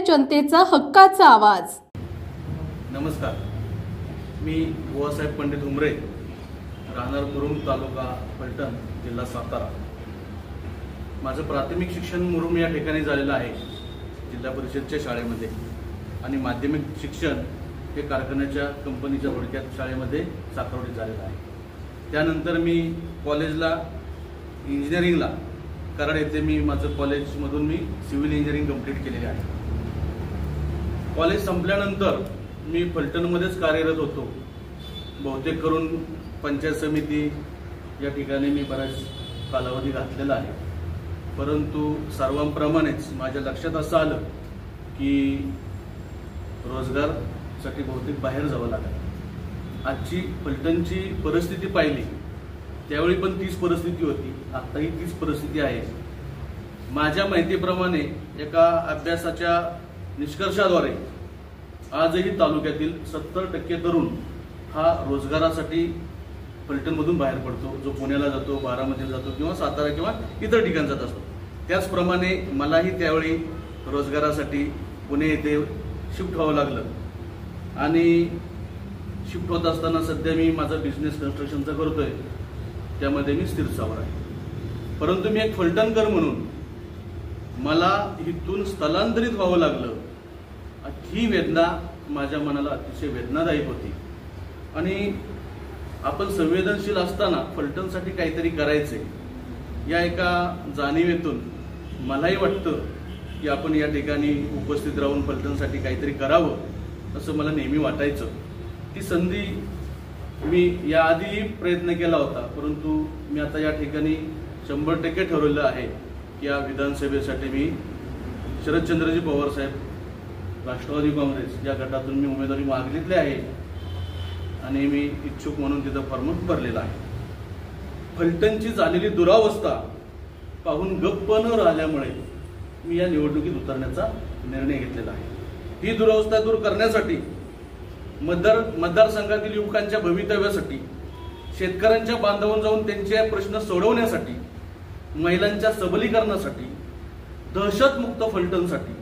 जनतेचा हक्काचा आवाज। नमस्कार, मी बुवासाहेब पंडित उमरे, राहणार मुरुम, तालुका फलटण, जिल्हा सातारा। माझं प्राथमिक शिक्षण मुरुम या ठिकाणी झालेलं आहे, जिल्हा परिषदच्या शाळेमध्ये, आणि माध्यमिक शिक्षण हे कारखान्याच्या कंपनीच्या थोडक्यात शाळेमध्ये साखरवडीत झालेलं आहे। त्यानंतर मी कॉलेजला इंजिनिअरिंगला कराड येथे मी माझं कॉलेजमधून मी सिव्हिल इंजिनिअरिंग कंप्लीट केलेले आहे। कॉलेज संपल्यानंतर मी फलटणमध्येच कार्यरत होतो। बहुतेक करून पंचायत समिती या ठिकाणी मी बराच कालावधी घातलेला आहे, परंतु सर्वांप्रमाणेच माझ्या लक्षात असं आलं की रोजगारासाठी बहुतेक बाहेर जावं लागलं। आजची फलटणची परिस्थिती पाहिली त्यावेळी पण तीच परिस्थिती होती, आताही तीच परिस्थिती आहे। माझ्या माहितीप्रमाणे एका अभ्यासाच्या निष्कर्षाद्वारे आजही तालुक्यातील 70% तरुण हा रोजगारासाठी फलटणमधून बाहेर पडतो, जो पुण्याला जातो, बारामतीला जातो किंवा सातारा किंवा इतर ठिकाणी जात असतो। त्याचप्रमाणे मलाही त्यावेळी रोजगारासाठी पुणे येथे शिफ्ट व्हावं लागलं, आणि शिफ्ट होत असताना सध्या मी माझा बिझनेस कन्स्ट्रक्शनचा करतोय, त्यामध्ये मी स्थिरस्थावर आहे। परंतु मी एक फलटणकर म्हणून मला इथून स्थलांतरित व्हावं लागलं, ही वेदना माझ्या मनाला अतिशय वेदनादायक होती। आणि आपण संवेदनशील असताना फलटणसाठी काहीतरी करायचे या एका जाणीवेतून मलाही वाटतं की आपण या ठिकाणी उपस्थित राहून फलटणसाठी काहीतरी करावं, असं मला नेहमी वाटायचं। ती संधी मी याआधी प्रयत्न केला होता, परंतु मी आता या ठिकाणी 100% ठरवलं आहे की या विधानसभेसाठी मी शरदचंद्रजी पवार साहेब राष्ट्रवादी काँग्रेस या गटातून मी उमेदवारी मागितली आहे, आणि मी इच्छुक म्हणून तिथं फॉर्म भरलेला आहे। फलटणची झालेली दुरावस्था पाहून गप्प न राहिल्यामुळे मी या निवडणुकीत उतरण्याचा निर्णय घेतलेला आहे। ही दुरावस्था दूर करण्यासाठी, मतदारसंघातील युवकांच्या भवितव्यासाठी, शेतकऱ्यांच्या बांधावून जाऊन त्यांचे प्रश्न सोडवण्यासाठी, महिलांच्या सबलीकरणासाठी, दहशतमुक्त फलटणसाठी,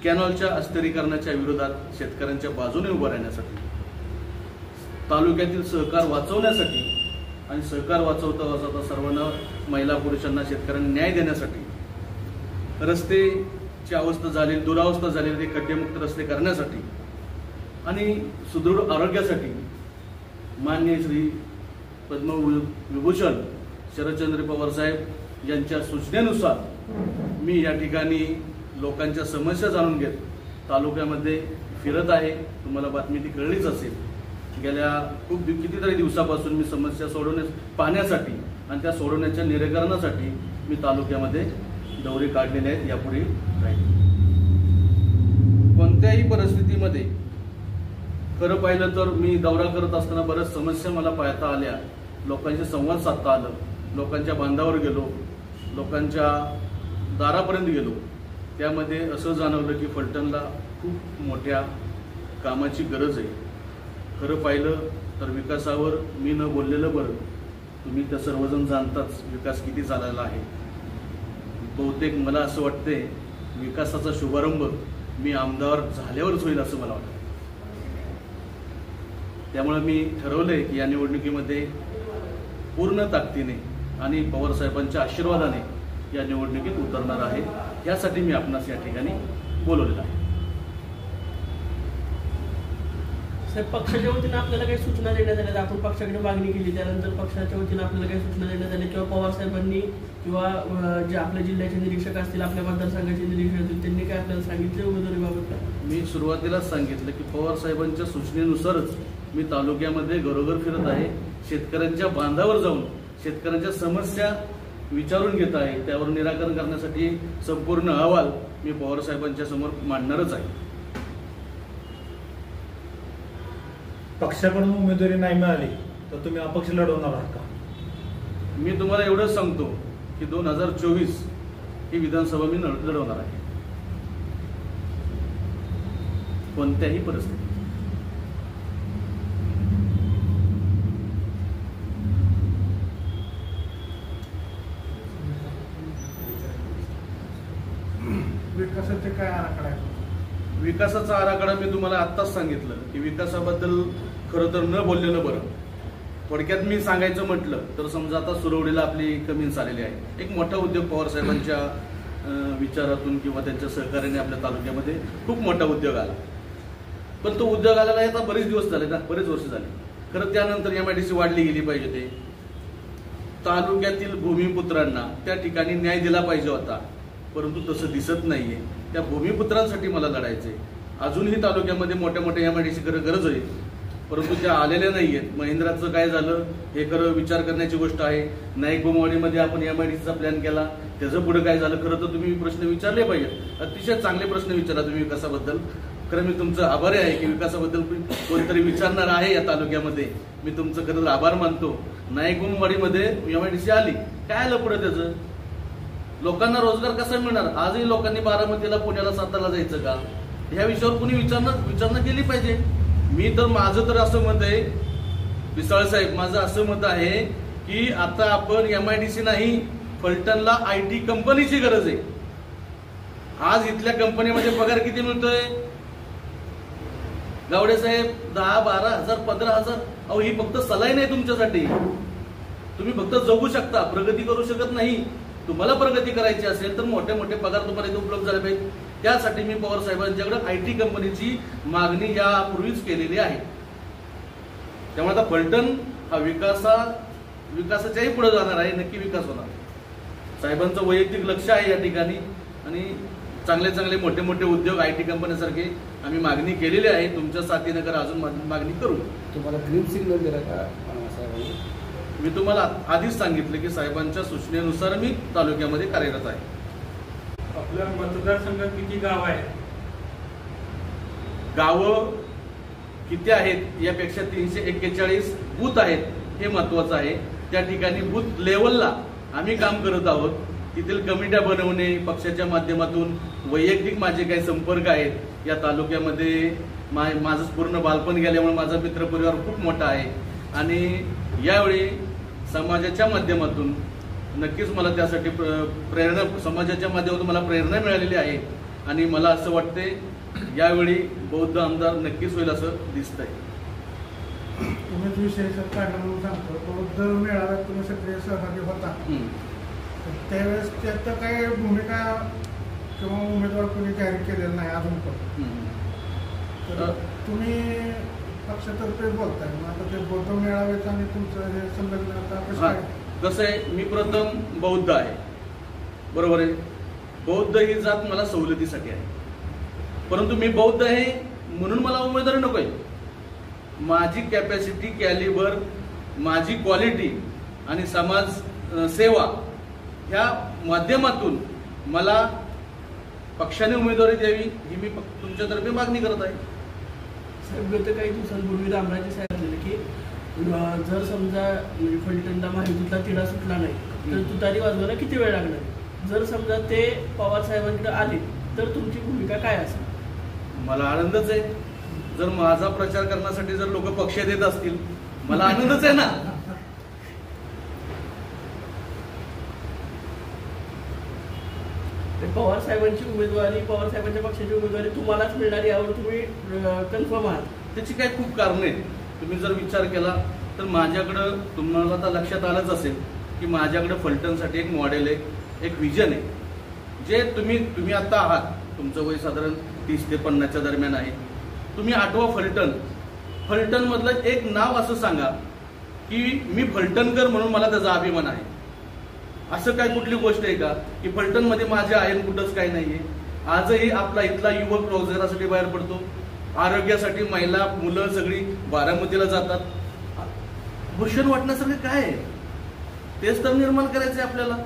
कॅनॉलच्या अस्थिरीकरणाच्या विरोधात शेतकऱ्यांच्या बाजूने उभं राहण्यासाठी, तालुक्यातील सहकार वाचवण्यासाठी, आणि सहकार वाचवता वाचवता सर्वांना, महिला पुरुषांना, शेतकऱ्यांना न्याय देण्यासाठी, रस्तेची अवस्था झाली, दुरावस्था झालेली ते खड्डेमुक्त रस्ते करण्यासाठी, आणि सुदृढ आरोग्यासाठी माननीय श्री पद्मविभूषण शरदचंद्र पवार साहेब यांच्या सूचनेनुसार मी या ठिकाणी लोकांच्या समस्या जाणून घेत तालुक्यामध्ये फिरत आहे। तुम्हाला बातमी ती कळलीच असेल। गेल्या कितीतरी दिवसापासून मी समस्या पाहण्यासाठी आणि त्या सोडवण्याच्या निराकरणासाठी मी तालुक्यामध्ये दौरे काढलेले आहेत, यापुढे राहील। कोणत्याही परिस्थितीमध्ये खरं पाहिलं तर मी दौरा करत असताना बऱ्याच समस्या मला पाहता आल्या, लोकांशी संवाद साधता आलं, लोकांच्या बांधावर गेलो, लोकांच्या दारापर्यंत गेलो। त्यामध्ये असं जाणवलं की फलटणला खूप मोठ्या कामाची गरज आहे। खरं पाहिलं तर विकासावर मी न बोललेलं बरं, तुम्ही तर सर्वजण जाणताच विकास किती चाललेला आहे। बहुतेक मला असं वाटते विकासाचा शुभारंभ मी आमदार झाल्यावरच होईल असं मला वाटतं। त्यामुळे मी ठरवलंय की या निवडणुकीमध्ये पूर्ण ताकदीने आणि पवारसाहेबांच्या आशीर्वादाने या निवडणुकीत उतरणार आहे। यासाठी मी आपणास या ठिकाणी बोलवलेलं आहे। साहेब, पक्षाच्या वतीने आपल्याला काही सूचना देण्यात आल्या? आपण पक्षाकडे मागणी केली, त्यानंतर पक्षाच्या वतीने आपल्याला काही सूचना देण्यात आल्या किंवा पवार साहेबांनी किंवा जे आपल्या जिल्ह्याचे निरीक्षक असतील, आपल्या मतदारसंघाचे निरीक्षक असतील, त्यांनी काय आपल्याला सांगितले उमेदवारीबाबत? मी सुरुवातीलाच सांगितलं की पवार साहेबांच्या सूचनेनुसारच मी तालुक्यामध्ये घरोघर फिरत आहे, शेतकऱ्यांच्या बांधावर जाऊन शेतकऱ्यांच्या समस्या विचारून घेत आहे, त्यावर निराकरण करण्यासाठी संपूर्ण अहवाल मी पवार साहेबांच्या समोर मांडणारच आहे। पक्षाकडून उमेदवारी नाही मिळाली तर तुम्ही अपक्ष लढवणार आहात का? मी तुम्हाला एवढंच सांगतो की 2024 ही विधानसभा मी लढवणार आहे, कोणत्याही परिस्थितीत। विकासाचे काय आराखडा आहे? विकासाचा आराखडा मी तुम्हाला आत्ताच सांगितलं की विकासाबद्दल खरं तर न बोललेलं बरं. थोडक्यात मी सांगायचं म्हटलं तर समजा आता सुरवडीला आपली कमीन्स आलेली आहे. एक मोठा उद्योग पवार साहेबांच्या विचारातून किंवा त्यांच्या सहकार्याने आपल्या तालुक्यामध्ये खूप मोठा उद्योग आला. पण तो उद्योग आलेला आता बरेच दिवस झाले ना, बरेच वर्ष झाले. खरं त्यानंतर MIDC वाढली गेली पाहिजे. ते तालुक्यातील भूमिपुत्रांना त्या ठिकाणी न्याय दिला पाहिजे होता, परंतु तसं दिसत नाहीये. त्या भूमिपुत्रांसाठी मला लढायचंय. अजूनही तालुक्यामध्ये मोठ्या मोठ्या MIDC गरज आहे, परंतु त्या आलेल्या नाहीयेत. महिंद्राचं काय झालं हे खरं विचार करण्याची गोष्ट आहे. नाईक बोमवाडीमध्ये आपण MIDCचा प्लॅन केला, त्याचं पुढे काय झालं खरं तर तुम्ही प्रश्न विचारले पाहिजेत. अतिशय चांगले प्रश्न विचारा तुम्ही विकासाबद्दल. खरं मी तुमचं आभारी आहे की विकासाबद्दल कोणीतरी विचारणार आहे या तालुक्यामध्ये. मी तुमचं खरं आभार मानतो. नाईक बोमवाडीमध्ये MIDC आली, काय आलं पुढे त्याचं? लोकांना रोजगार कसा मिळणार? आजही लोकांनी बारामतीला, पुण्याला, सातारला जायचं का? ह्या विषयावर कुणी विचारणा केली पाहिजे. मी तर माझं तर असं मत आहे, विसाळ साहेब, माझं असं मत आहे की आता आपण MIDC नाही, फलटणला IT कंपनीची गरज आहे. आज इथल्या कंपनीमध्ये पगार किती मिळतोय गावडे साहेब? 10, 12 हजार, 15 हजार. अहो, ही फक्त सलाई नाही तुमच्यासाठी. तुम्ही फक्त जगू शकता, प्रगती करू शकत नाही. तुम्हाला प्रगती करायची असेल तर मोठे मोठे पगार तुम्हाला इथे उपलब्ध झाले पाहिजे. त्यासाठी मी पवार साहेबांच्याकडे IT कंपनीची मागणी यापूर्वीच केलेली आहे. त्यामुळे आता फलटण हा विकासाच्याही पुढे जाणार आहे. नक्की विकास होणार. साहेबांचं वैयक्तिक लक्ष आहे या ठिकाणी आणि चांगले चांगले मोठे मोठे उद्योग IT कंपन्यांसारखे आम्ही मागणी केलेली आहे. तुमच्या साथीने कर अजून मागणी करू. तुम्हाला ग्रीन सिग्नल दिला का साहेबांनी? मी तुम्हाला आधीच सांगितलं की साहेबांच्या सूचनेनुसार मी तालुक्यामध्ये कार्यरत आहे. आपल्या मतदारसंघात किती गाव आहेत? गावं किती आहेत यापेक्षा 341 बूथ आहेत हे महत्वाचं आहे. त्या ठिकाणी बूथ लेवलला आम्ही काम करत आहोत. तिथील कमिट्या बनवणे, पक्षाच्या माध्यमातून वैयक्तिक माझे काही संपर्क आहेत या तालुक्यामध्ये. माझं पूर्ण बालपण गेल्यामुळे माझा मित्रपरिवार खूप मोठा आहे आणि यावेळी समाजाच्या माध्यमातून नक्कीच मला त्यासाठी प्रेरणा, समाजाच्या माध्यमातून मला प्रेरणा मिळालेली आहे आणि मला असं वाटते यावेळी बौद्ध आमदार नक्कीच होईल असं दिसतंय. तुम्ही विषय काढून सांगतो, बौद्ध मेळाव्यात तुम्ही सगळे सहभागी होता, त्यावेळेस त्यात काही भूमिका किंवा उमेदवार कोणी जाहीर केलेला नाही अजून पण. तर तुम्ही पक्षातर्फे बोलताय, मग आता ते बौद्ध मेळाव्याचं आणि तुमचं हे संलग्न आता कसं आहे? कसं आहे, मी प्रथम बौद्ध आहे, बरोबर आहे. बौद्ध ही जात मला सवलतीसाठी आहे, परंतु मी बौद्ध आहे म्हणून मला उमेदवारी नको आहे. माझी कॅपॅसिटी, कॅलिबर, माझी क्वालिटी आणि समाज सेवा ह्या माध्यमातून मला पक्षाने उमेदवारी द्यावी ही मी तुमच्यातर्फे मागणी करत आहे. साहेब, गत काही दिवसांपूर्वी रामराजे सांगितलेलं की जर समजा फलटणला माहितीतला तिढा सुटला नाही तर तुतारी वाजवायला किती वेळ लागणार? जर समजा ते पवार साहेबांकडे आले तर तुमची भूमिका काय असेल? मला आनंदच आहे. जर माझा प्रचार करण्यासाठी जर लोक पक्ष देत असतील मला आनंदच आहे ना. पवार साहेबांची उमेदवारी, पवार साहेबांच्या पक्षाची उमेदवारी तुम्हालाच मिळणार यावर तुम्ही कन्फर्म आहात? त्याची काही खूप कारणे आहेत. तुम्ही जर विचार केला तर माझ्याकडं, तुम्हाला आता लक्षात आलंच असेल की माझ्याकडे फलटणसाठी एक मॉडेल आहे, एक विजन आहे. जे तुम्ही आता आहात, तुमचं वय साधारण 30 ते 50च्या दरम्यान आहे. तुम्ही आठवा फलटण मधलं एक नाव असं सांगा की मी फलटणकर म्हणून मला त्याचा अभिमान आहे. असं काय कुठली गोष्ट आहे का की फलटणमध्ये माझ्या आहे कुठंच काही नाहीये? आजही आपला इथला युवक रोजगारासाठी बाहेर पडतो, आरोग्यासाठी महिला मुलं सगळी बारामतीला जातात. भूषण वाटण्यासारखं काय आहे? तेच तर निर्माण करायचंय आपल्याला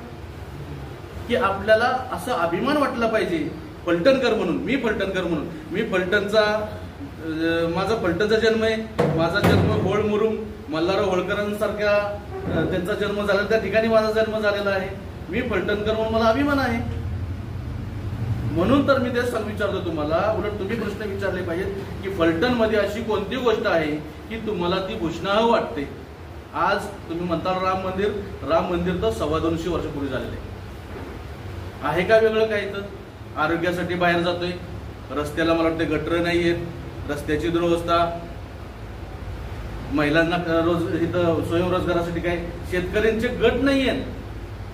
की आपल्याला असं अभिमान वाटला पाहिजे फलटणकर म्हणून. मी फलटणकर म्हणून, मी फलटणचा, माझा फलटणचा जन्म आहे. माझा जन्म होळ मुरुम मल्हारराव होळकरांसारख्या त्यांचा जन्म झाला त्या ठिकाणी माझा जन्म झालेला आहे. मी फलटणकर म्हणून मला अभिमान आहे. म्हणून तर मी तेच विचारतो तुम्हाला. उलट तुम्ही प्रश्न विचारले पाहिजेत की फलटण मध्ये अशी कोणती गोष्ट आहे की तुम्हाला ती भूषणावं वाटते? आज तुम्ही म्हणता राम मंदिर तर 225 वर्षापूर्वी झालेलं आहे का वेगळं काय? तर आरोग्यासाठी बाहेर जातोय, रस्त्याला मला वाटतं गटर नाही आहेत, रस्त्याची दुरवस्था, महिलांना रोज इथं स्वयंरोजगारासाठी काय शेतकऱ्यांचे गट नाही आहेत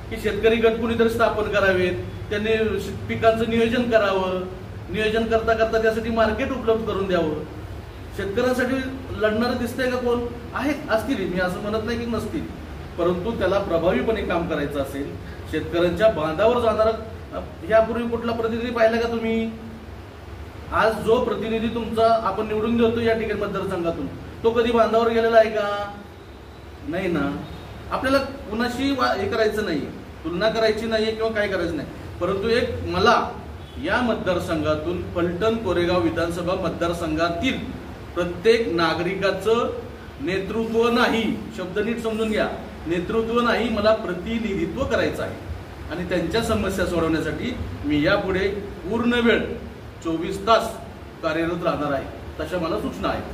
की शेतकरी गट कुणीतरी स्थापन करावेत, त्यांनी पिकांचं नियोजन करावं, नियोजन करता करता त्यासाठी मार्केट उपलब्ध करून द्यावं. शेतकऱ्यांसाठी लढणारं दिसतंय का कोण? आहेत, असतील, मी असं म्हणत नाही की नसतील, परंतु त्याला प्रभावीपणे काम करायचं असेल, शेतकऱ्यांच्या बांधावर जाणारा यापूर्वी कुठला प्रतिनिधी पाहिला का तुम्ही? आज जो प्रतिनिधी तुमचा आपण निवडून देतो या ठिकाणी मतदारसंघातून, तो कधी बांधावर गेलेला आहे का? नाही ना. आपल्याला कुणाशी हे करायचं नाही, तुलना करायची नाही किंवा काय करायचं नाही, परंतु एक मला या मतदारसंघातून फलटण कोरेगाव विधानसभा मतदारसंघातील प्रत्येक नागरिकाचं नेतृत्व नाही, शब्द नीट समजून घ्या, नेतृत्व नाही, मला प्रतिनिधित्व करायचं आहे आणि त्यांच्या समस्या सोडवण्यासाठी मी यापुढे पूर्ण वेळ 24 तास कार्यरत राहणार आहे, तशा मला सूचना आहेत.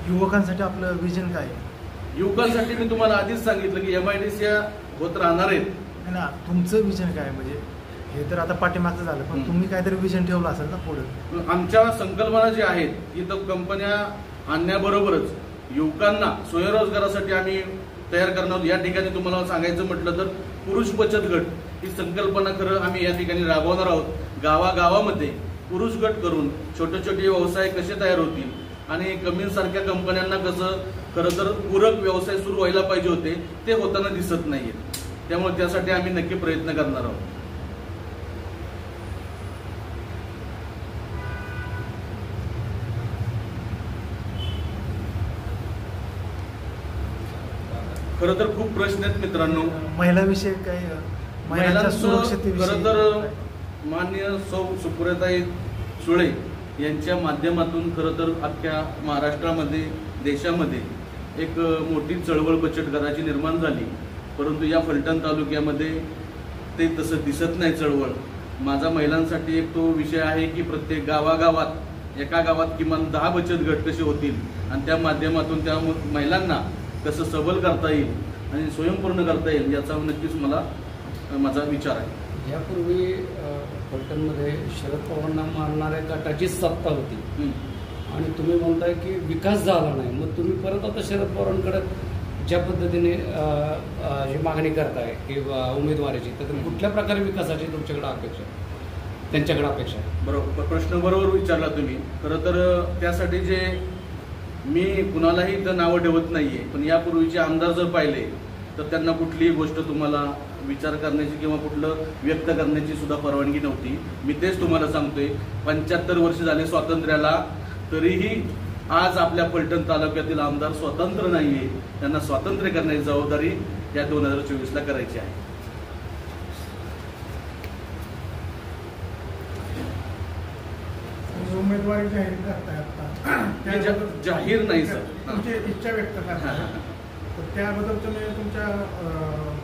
युवकांसाठी आपलं विजन काय? युवकांसाठी मी तुम्हाला आधीच सांगितलं की MIDC होत राहणार आहेत ना. तुमचं विजन काय? म्हणजे हे तर आता पाठीमागचं झालं, पण तुम्ही काहीतरी विजन ठेवलं असेल ना पुढे? आमच्या संकल्पना ज्या आहेत इथं कंपन्या आणण्याबरोबरच युवकांना स्वयंरोजगारासाठी आम्ही तयार करणार. या ठिकाणी तुम्हाला सांगायचं म्हटलं तर पुरुष बचत गट ही संकल्पना खरं आम्ही या ठिकाणी राबवणार आहोत. गावागावामध्ये पुरुष गट करून छोटे छोटे व्यवसाय कसे तयार होतील आणि कमींसारख्या कंपन्यांना कसं खरं तर पूरक व्यवसाय सुरू व्हायला पाहिजे होते, ते होताना दिसत नाहीये. त्यामुळे त्यासाठी आम्ही नक्की प्रयत्न करणार आहोत. खरं तर खूप प्रश्न आहेत मित्रांनो. महिलाविषयी काय? महिलांच्या सुरक्षिततेविषयी खरं तर माननीय सौ सुप्रियाताई सुळे यांच्या माध्यमातून खरं तर अख्ख्या महाराष्ट्रामध्ये देशामध्ये एक मोठी चळवळ बचत गटाची निर्माण झाली, परंतु या फलटण तालुक्यामध्ये ते तसं दिसत नाही चळवळ. माझा महिलांसाठी एक तो विषय आहे की प्रत्येक गावागावात एका गावात किमान 10 बचत गट कसे होतील आणि त्या माध्यमातून त्या महिलांना कसं सबल करता येईल आणि स्वयंपूर्ण करता येईल याचा नक्कीच माझा विचार आहे. यापूर्वी फलटणमध्ये शरद पवारांना मानणाऱ्या गटाची सत्ता होती आणि तुम्ही म्हणताय की विकास झाला नाही, मग तुम्ही परत आता शरद पवारांकडे ज्या पद्धतीने ही मागणी करताय की उमेदवारीची, तर कुठल्या प्रकारे विकासाची तुमच्याकडे अपेक्षा, त्यांच्याकडे अपेक्षा आहे? बरोबर, प्रश्न बरोबर विचारला तुम्ही. खरं तर त्यासाठी जे मी कुणालाही इथं नावं ठेवत नाहीये, पण यापूर्वीचे आमदार जर पाहिले तर त्यांना कुठलीही गोष्ट तुम्हाला विचार करण्याची किंवा कुठलं व्यक्त करण्याची सुद्धा परवानगी नव्हती. मी तेच तुम्हाला सांगतोय, 75 वर्ष झाले स्वातंत्र्याला, तरीही आज आपल्या फलटण तालुक्यातील आमदार स्वतंत्र नाहीये. त्यांना स्वातंत्र्य करण्याची जबाबदारी या 2024ला करायची आहे. उमेदवारी जाहीर करताय आता? जाहीर नाही सर, तुमची इच्छा व्यक्त करताय, तर त्याबद्दल तुम्ही तुमच्या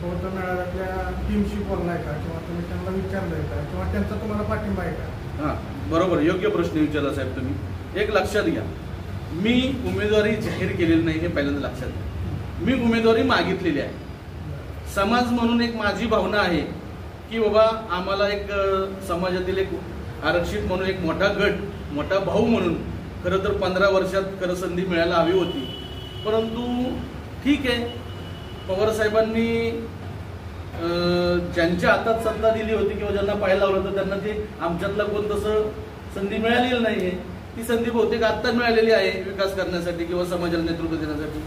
बौद्ध मेळाव्यातल्या टीमशी बोललाय का किंवा तुम्ही त्यांना विचारलंय का किंवा त्यांचा तुम्हाला पाठिंबा आहे का? हां, बरोबर, योग्य प्रश्न विचारला साहेब तुम्ही. एक लक्षात घ्या, मी उमेदवारी जाहीर केलेली नाही हे पहिल्यांदा लक्षात घ्या. मी उमेदवारी मागितलेली आहे. समाज म्हणून एक माझी भावना आहे की बाबा आम्हाला एक समाजातील एक आरक्षित म्हणून एक मोठा गट, मोठा भाऊ म्हणून खरं तर 15 वर्षात खरं संधी मिळायला हवी होती. परंतु ठीक आहे, पवारसाहेबांनी ज्यांच्या हातात सत्ता दिली होती किंवा ज्यांना पाहायला लावलं होतं त्यांना ते आमच्यातला कोण तसं संधी मिळालेली नाहीये. ती संधी बहुतेक आत्ता मिळालेली आहे विकास करण्यासाठी किंवा समाजाला नेतृत्व देण्यासाठी.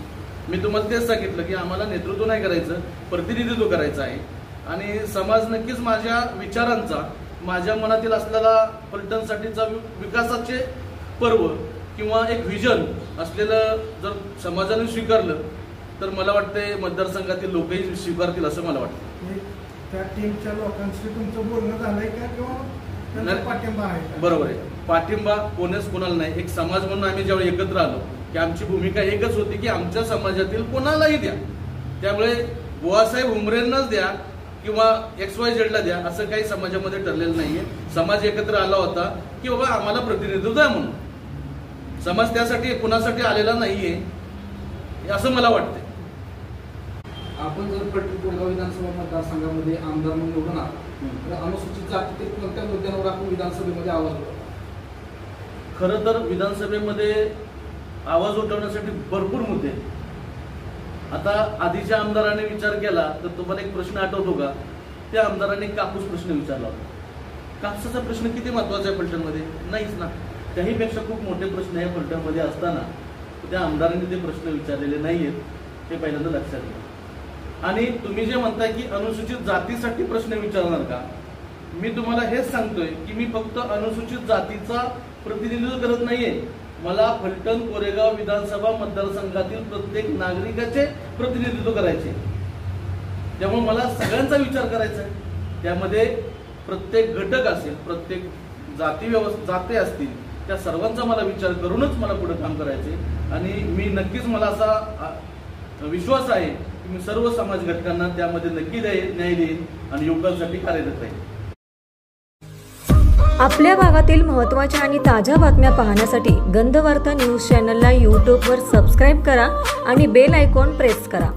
मी तुम्हाला तेच सांगितलं की आम्हाला नेतृत्व नाही करायचं, प्रतिनिधित्व करायचं आहे आणि समाज नक्कीच माझ्या विचारांचा, माझ्या मनातील असलेला फलटणसाठीचा विकासाचे पर्व किंवा एक व्हिजन असलेलं जर समाजाने स्वीकारलं तर मला वाटते मतदारसंघातील लोकही स्वीकारतील असं मला वाटतं. त्या टीमच्या लोकांशी तुमचं बोलणं झालंय का किंवा त्यांचा पाठिंबा आहे का? बरोबर आहे, पाठिंबा कोणच कोणाला नाही. एक समाज म्हणून आम्ही जेव्हा एकत्र आलो की आमची भूमिका एकच होती की आमच्या समाजातील कोणालाही द्या, त्यामुळे बुवासाहेब हुमरेंनाच द्या किंवा XYZ द्या असं काही समाजामध्ये ठरलेलं नाहीये. समाज एकत्र आला होता की बाबा आम्हाला प्रतिनिधित्व द्या म्हणून. समाज त्यासाठी कुणासाठी आलेला नाहीये असं मला वाटतंय. आपण जर फलटण कोरेगाव विधानसभा मतदारसंघामध्ये आमदार म्हणून निवडून आला तर अनुसूचित जातीतील कोणत्या मुद्द्यांवर आपण विधानसभेमध्ये आवाज उठवतो? खरं तर विधानसभेमध्ये आवाज उठवण्यासाठी भरपूर मुद्दे आहेत. आता आधीच्या आमदारांनी विचार केला तर तुम्हाला एक प्रश्न आठवतो का? त्या आमदारांनी कापूस प्रश्न विचारला होता. कापसाचा प्रश्न किती महत्वाचा आहे फलटणमध्ये? नाहीच ना. त्याहीपेक्षा खूप मोठे प्रश्न या फलटणमध्ये असताना त्या आमदारांनी ते प्रश्न विचारलेले नाहीयेत, ते पहिल्यांदा लक्षात घ्या. आणि तुम्ही जे म्हणताय की अनुसूचित जातीसाठी प्रश्न विचारणार का, मी तुम्हाला हेच सांगतोय की मी फक्त अनुसूचित जातीचा प्रतिनिधित्व करत नाहीये. मला फलटण कोरेगाव विधानसभा मतदारसंघातील प्रत्येक नागरिकाचे प्रतिनिधित्व करायचे. त्यामुळे मला सगळ्यांचा विचार करायचा आहे. त्यामध्ये प्रत्येक घटक असेल, प्रत्येक जाती असतील, त्या सर्वांचा मला विचार करूनच मला पुढे काम करायचे. आणि मी नक्कीच, मला असा विश्वास आहे की मी सर्व समाज घटकांना त्यामध्ये नक्की न्याय देईन आणि युवकांसाठी कार्यरत राहील. आपल्या भागातील महत्त्वाच्या आणि ताज्या बातम्या पाहण्यासाठी गंधवार्ता न्यूज चॅनलला यूट्यूबवर सबस्क्राईब करा आणि बेल आयकॉन प्रेस करा.